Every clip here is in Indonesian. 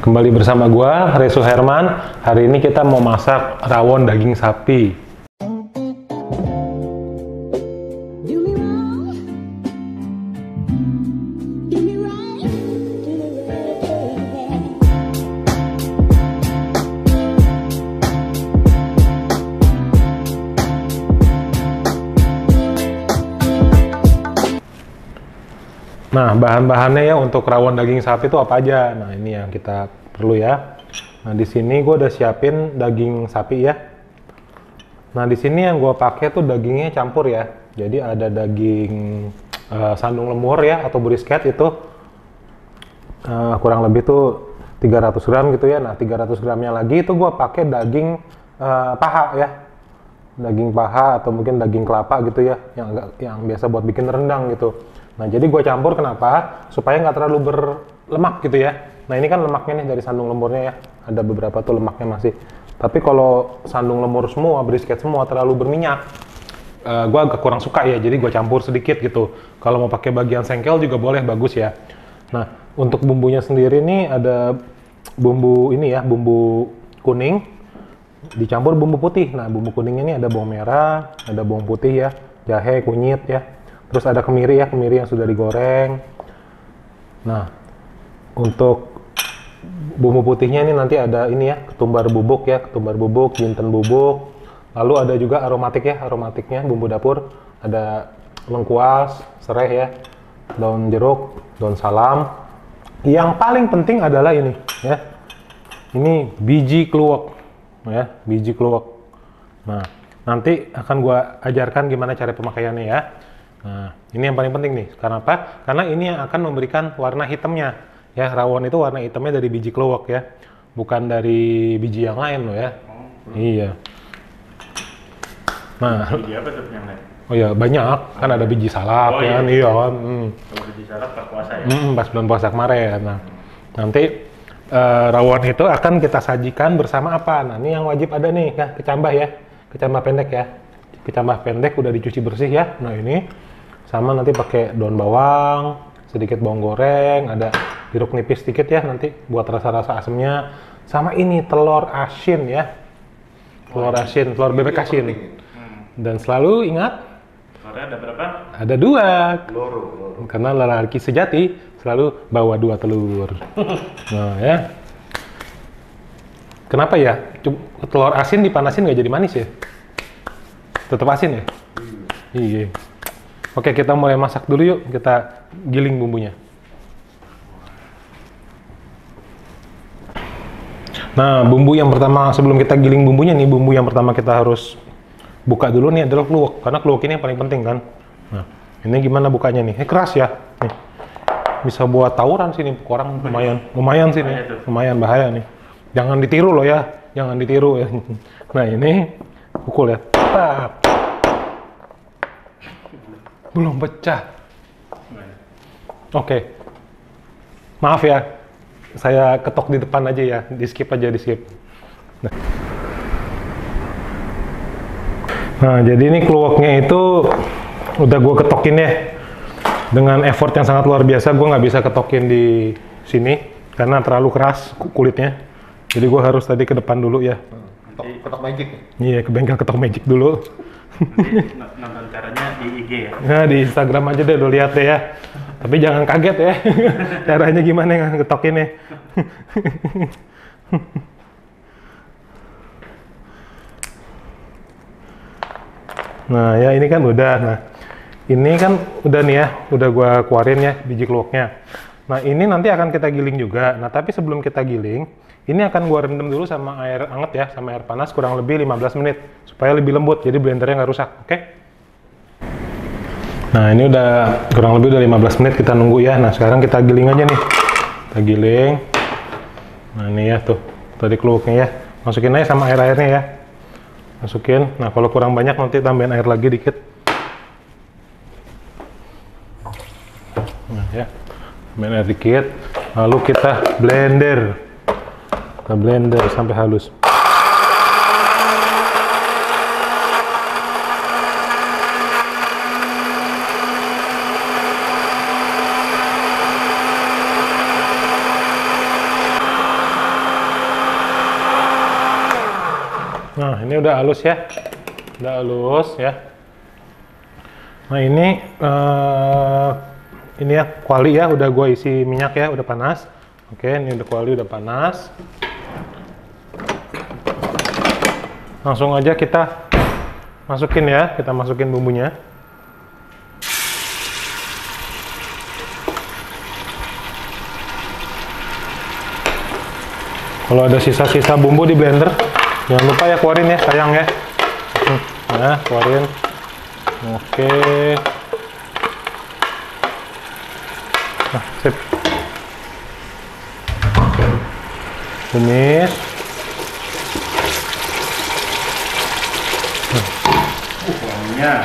Kembali bersama gua, Resu Herman. Hari ini kita mau masak rawon daging sapi. Nah, bahan-bahannya ya untuk rawon daging sapi itu apa aja? Nah, ini yang kita perlu ya. Nah, di sini gue udah siapin daging sapi ya. Nah, di sini yang gue pakai tuh dagingnya campur ya. Jadi ada daging sandung lemur ya atau brisket itu kurang lebih tuh 300 gram gitu ya. Nah, 300 gramnya lagi itu gue pakai daging paha ya. Daging paha atau mungkin daging kelapa gitu ya, yang biasa buat bikin rendang gitu. Nah, jadi gue campur kenapa? Supaya nggak terlalu berlemak gitu ya. Nah, ini kan lemaknya nih dari sandung lemurnya ya. Ada beberapa tuh lemaknya masih. Tapi kalau sandung lemur semua, brisket semua terlalu berminyak, gue agak kurang suka ya. Jadi gue campur sedikit gitu. Kalau mau pakai bagian sengkel juga boleh, bagus ya. Nah, untuk bumbunya sendiri nih ada bumbu ini ya, bumbu kuning dicampur bumbu putih. Nah, bumbu kuningnya ini ada bawang merah, ada bawang putih ya, jahe, kunyit ya. Terus ada kemiri ya, kemiri yang sudah digoreng. Nah, untuk bumbu putihnya ini nanti ada ini ya, ketumbar bubuk ya, ketumbar bubuk, jinten bubuk. Lalu ada juga aromatik ya, aromatiknya bumbu dapur. Ada lengkuas, serai ya, daun jeruk, daun salam. Yang paling penting adalah ini ya. Ini biji kluwek ya, biji kluwek. Nah, nanti akan gua ajarkan gimana cara pemakaiannya ya. Nah, ini yang paling penting nih. Karena apa? Karena ini yang akan memberikan warna hitamnya. Ya, rawon itu warna hitamnya dari biji kluwek ya. Bukan dari biji yang lain loh ya. Iya. Nah, biji apa tuh yang lain? Oh ya, banyak. Kan ada biji salak ya. Iya kan. Kalau biji salak pas puasa ya? Pas bulan puasa kemarin. Nah, nanti rawon itu akan kita sajikan bersama apa? Nah, ini yang wajib ada nih, nah, kecambah ya. Kecambah pendek ya. Kecambah pendek udah dicuci bersih ya. Nah, ini sama nanti pakai daun bawang, sedikit bawang goreng, ada jeruk nipis sedikit ya nanti buat rasa-rasa asamnya. Sama ini telur asin ya, telur asin, telur bebek asin. Dan selalu ingat, telurnya ada berapa? ada 2. Loro. Karena lelaki sejati selalu bawa 2 telur. Nah ya, kenapa ya? Telur asin dipanasin nggak jadi manis ya? Tetap asin ya? Iya. Oke, kita mulai masak dulu yuk. Kita giling bumbunya. Nah, bumbu yang pertama sebelum kita giling bumbunya nih, bumbu yang pertama kita harus buka dulu nih adalah kluwek. Karena kluwek ini yang paling penting kan. Nah, ini gimana bukanya nih? Keras ya. Nih. Bisa buat tawuran sini orang lumayan sih nih. Lumayan bahaya nih. Jangan ditiru loh ya. Jangan ditiru ya. Nah, ini pukul ya. Tap. Belum pecah. Oke. Maaf ya. Saya ketok di depan aja ya. Di skip aja, di skip. Nah, jadi ini kluweknya itu udah gue ketokin ya. Dengan effort yang sangat luar biasa, gue nggak bisa ketokin di sini karena terlalu keras kulitnya. Jadi gue harus tadi ke depan dulu ya. Ketok magic. Iya, ke bengkel ketok magic dulu. Nonton caranya di IG ya? Nah, di Instagram aja deh, lo lihat deh ya. Tapi jangan kaget ya. Caranya gimana yang ngetokinnya. Nah, ya ini kan udah. Nah, ini kan udah nih ya. Udah gua keluarin ya biji kluweknya. Nah, ini nanti akan kita giling juga. Nah, tapi sebelum kita giling, ini akan gua rendam dulu sama air hangat ya, sama air panas kurang lebih 15 menit. Supaya lebih lembut, jadi blendernya nggak rusak, oke? Nah, ini udah kurang lebih udah 15 menit kita nunggu ya. Nah, sekarang kita giling aja nih. Kita giling. Nah, ini ya tuh. Tadi kluweknya ya. Masukin aja sama air-airnya ya. Masukin. Nah, kalau kurang banyak nanti tambahin air lagi dikit. Nah, ya. Tambahin air dikit. Lalu kita blender. Kita blender sampai halus. Nah, ini udah halus ya. Udah halus ya. Nah, ini ya kuali ya, udah gua isi minyak ya, udah panas. Oke, ini udah kuali udah panas. Langsung aja kita masukin ya, kita masukin bumbunya. Kalau ada sisa-sisa bumbu di blender, jangan lupa ya keluarin ya, sayang ya. Nah, keluarin. Oke. Nah, sip. Tumis.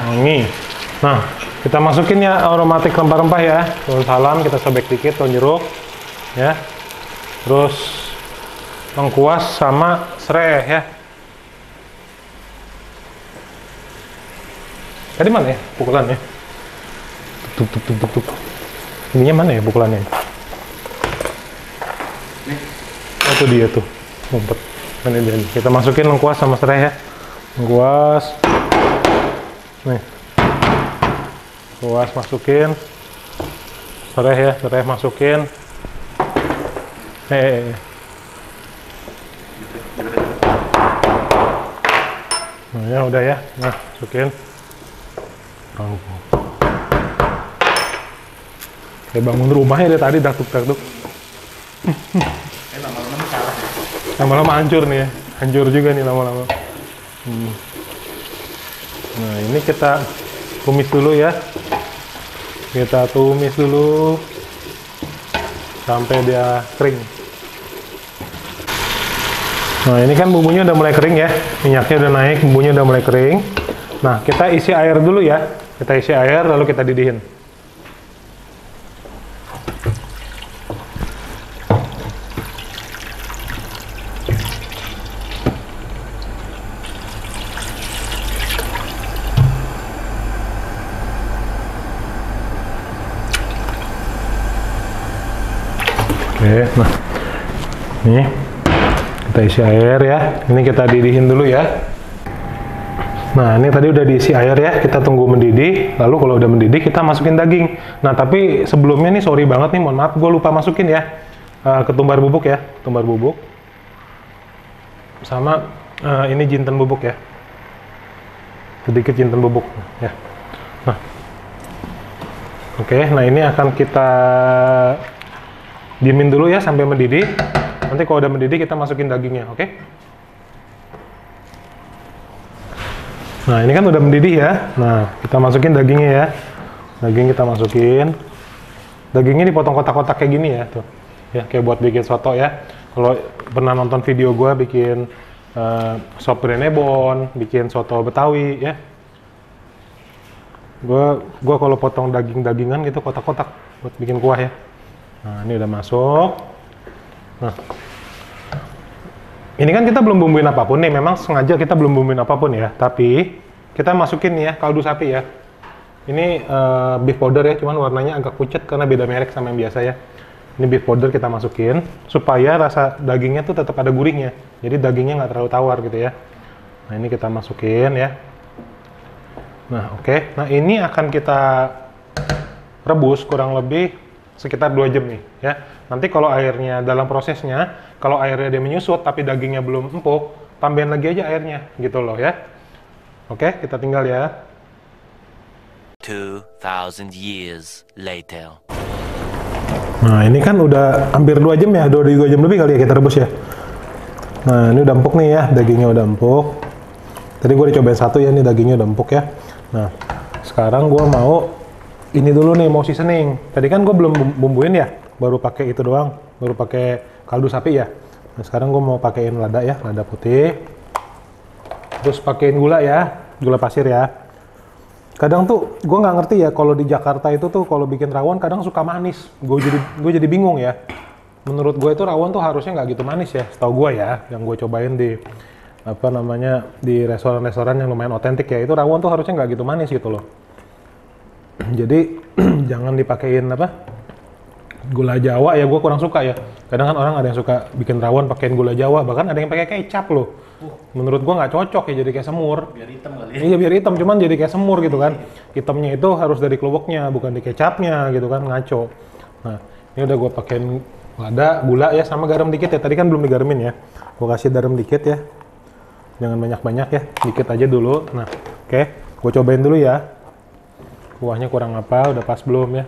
Wangi. Nah, kita masukin ya aromatik rempah-rempah ya. Daun salam kita sobek dikit, daun jeruk ya. Terus lengkuas sama serai ya. Tadi mana ya pukulannya? Tuk tuk tuk tuk tuk. Ininya mana ya pukulannya? Oh, itu dia tuh. Ngumpet. Mana dia? Kita masukin lengkuas sama serai ya. Lengkuas. Nih. Lengkuas masukin. Serai ya, serai masukin. Nah, ya udah ya. Nah, masukin. Kayak bangun rumahnya dari tadi datuk-datuk. Lama-lama salah. Lama-lama hancur nih ya. Hancur juga nih lama-lama. Nah, ini kita tumis dulu ya. Kita tumis dulu sampai dia kering. Nah, ini kan bumbunya udah mulai kering ya. Minyaknya udah naik, bumbunya udah mulai kering. Nah, kita isi air dulu ya. Kita isi air, lalu kita didihin. Oke, nah. Nih. Kita isi air ya. Ini kita didihin dulu ya. Nah, ini tadi udah diisi air ya, kita tunggu mendidih, lalu kalau udah mendidih kita masukin daging. Nah, tapi sebelumnya nih, sorry banget nih, mohon maaf, gue lupa masukin ya, ketumbar bubuk ya, ketumbar bubuk. Sama ini jinten bubuk ya, sedikit jinten bubuk ya. Nah, oke, nah ini akan kita diemin dulu ya sampai mendidih. Nanti kalau udah mendidih kita masukin dagingnya, oke? Nah, ini kan udah mendidih ya. Nah, kita masukin dagingnya ya. Daging kita masukin. Dagingnya dipotong kotak-kotak kayak gini ya, tuh. Ya, kayak buat bikin soto ya. Kalau pernah nonton video gue bikin sop Brenebon, bikin soto Betawi ya. Gua kalau potong daging-dagingan gitu kotak-kotak buat bikin kuah ya. Nah, ini udah masuk. Nah, ini kan kita belum bumbuin apapun nih, memang sengaja kita belum bumbuin apapun ya, tapi kita masukin nih ya kaldu sapi ya. Ini beef powder ya, cuman warnanya agak pucat karena beda merek sama yang biasa ya. Ini beef powder kita masukin supaya rasa dagingnya tuh tetap ada gurihnya, jadi dagingnya nggak terlalu tawar gitu ya. Nah, ini kita masukin ya. Nah, oke. Nah, ini akan kita rebus kurang lebih sekitar 2 jam nih ya. Nanti kalau airnya dalam prosesnya, kalau airnya dia menyusut tapi dagingnya belum empuk, tambahin lagi aja airnya gitu loh ya. Oke, kita tinggal ya. 2000 years later. Nah, ini kan udah hampir 2 jam ya, 2 jam lebih kali ya kita rebus ya. Nah, ini udah empuk nih ya, dagingnya udah empuk. Tadi gue udah cobain satu ya, ini dagingnya udah empuk ya. Nah, sekarang gue mau ini dulu nih, mau seasoning. Tadi kan gue belum bumbuin ya, baru pakai itu doang, baru pakai kaldu sapi ya. Nah, sekarang gue mau pakein lada ya, lada putih. Terus pakein gula ya, gula pasir ya. Kadang tuh gue nggak ngerti ya, kalau di Jakarta itu tuh kalau bikin rawon kadang suka manis. Gue jadi bingung ya. Menurut gue itu rawon tuh harusnya nggak gitu manis ya, setahu gue ya, yang gue cobain di apa namanya di restoran-restoran yang lumayan otentik ya, itu rawon tuh harusnya nggak gitu manis gitu loh. Jadi jangan dipakein apa, Gula Jawa ya gue kurang suka ya. Kadang kan orang ada yang suka bikin rawon pakein gula Jawa, bahkan ada yang pakai kecap loh. Menurut gue nggak cocok ya, jadi kayak semur. Biar hitam kali ya. Iya biar hitam, cuman jadi kayak semur gitu kan. Hitamnya itu harus dari kelupuknya, bukan di kecapnya gitu kan, ngaco. Nah ini udah gue pakein lada, gula ya, sama garam dikit ya. Tadi kan belum digaremin ya. Gue kasih garam dikit ya. Jangan banyak-banyak ya, dikit aja dulu. Nah oke, gue cobain dulu ya. Kuahnya kurang apa, udah pas belum ya.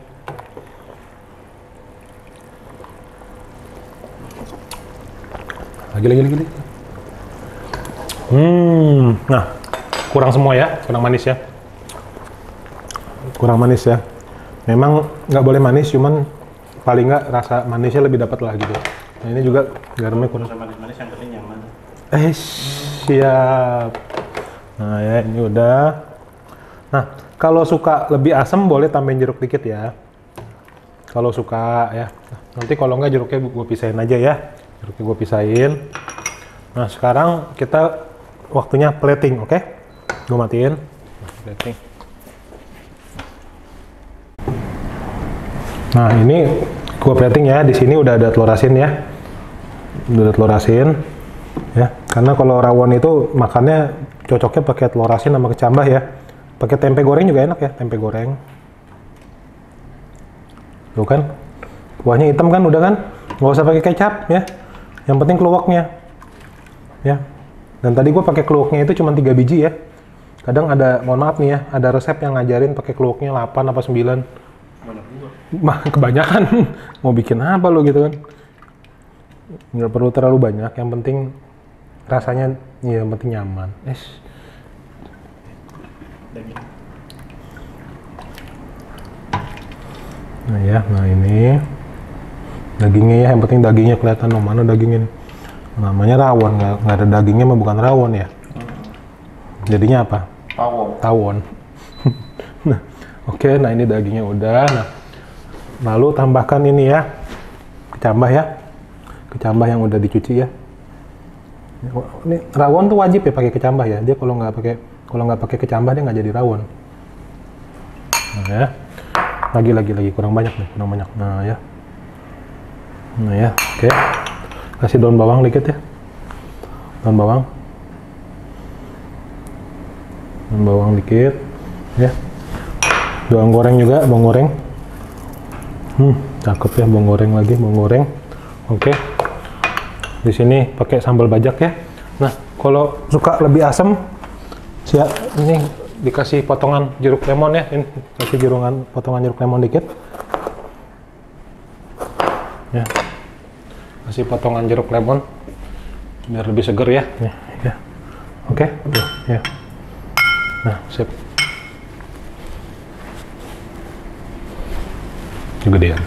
Lagi. Nah, kurang semua ya, kurang manis ya. Kurang manis ya. Memang nggak boleh manis, cuman paling nggak rasa manisnya lebih dapat lah gitu. Nah ini juga garamnya kurang. Rasa manis-manis yang penting nyaman. Siap. Nah ya ini udah. Nah kalau suka lebih asam boleh tambahin jeruk dikit ya. Kalau suka ya. Nanti kalau nggak jeruknya gue pisahin aja ya. Jeruknya gue pisahin. Nah sekarang kita waktunya plating, oke? Gue matiin. Plating. Nah ini gue plating ya. Di sini udah ada telur asin ya. Udah ada telur asin ya. Karena kalau rawon itu makannya cocoknya pakai telur asin sama kecambah ya. Pakai tempe goreng juga enak ya, tempe goreng. Tuh kan, kuahnya hitam kan, udah kan? Nggak usah pakai kecap ya. Yang penting keluaknya, ya. Dan tadi gue pakai keluaknya itu cuma 3 biji ya. Kadang ada, mohon maaf nih ya, ada resep yang ngajarin pakai keluaknya 8 apa 9. Banyak juga. Mah kebanyakan. Mau bikin apa lo gitu kan? Nggak perlu terlalu banyak. Yang penting rasanya, ya yang penting nyaman. Daging. Nah ya, nah ini dagingnya ya, yang penting dagingnya kelihatan. Oh, mana dagingnya nih? Namanya rawon, nggak ada dagingnya mah bukan rawon ya. Jadinya apa? Tawon. Nah, oke, nah ini dagingnya udah. Nah, lalu tambahkan ini ya, kecambah ya, kecambah yang udah dicuci ya. Ini rawon tuh wajib ya pakai kecambah ya. Dia kalau nggak pakai kecambah dia nggak jadi rawon. Nah ya, lagi kurang banyak nih, kurang banyak. Nah ya. Nah ya, oke. Kasih daun bawang dikit ya. Daun bawang dikit ya. Bawang goreng juga, bawang goreng. Cakep ya, bawang goreng lagi, bawang goreng. Oke. Di sini pakai sambal bajak ya. Nah, kalau suka lebih asam, siap ini dikasih potongan jeruk lemon ya. Ini kasih potongan jeruk lemon dikit. Ya. Kasih potongan jeruk lemon biar lebih seger ya. Ya. Oke. Ya. Nah, sip. Kegedean.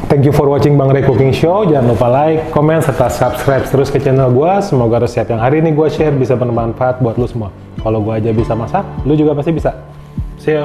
Thank you for watching Bang Ray Cooking Show. Jangan lupa like, comment, serta subscribe terus ke channel gue. Semoga resep yang hari ini gue share bisa bermanfaat buat lu semua. Kalau gue aja bisa masak, lu juga pasti bisa. See ya.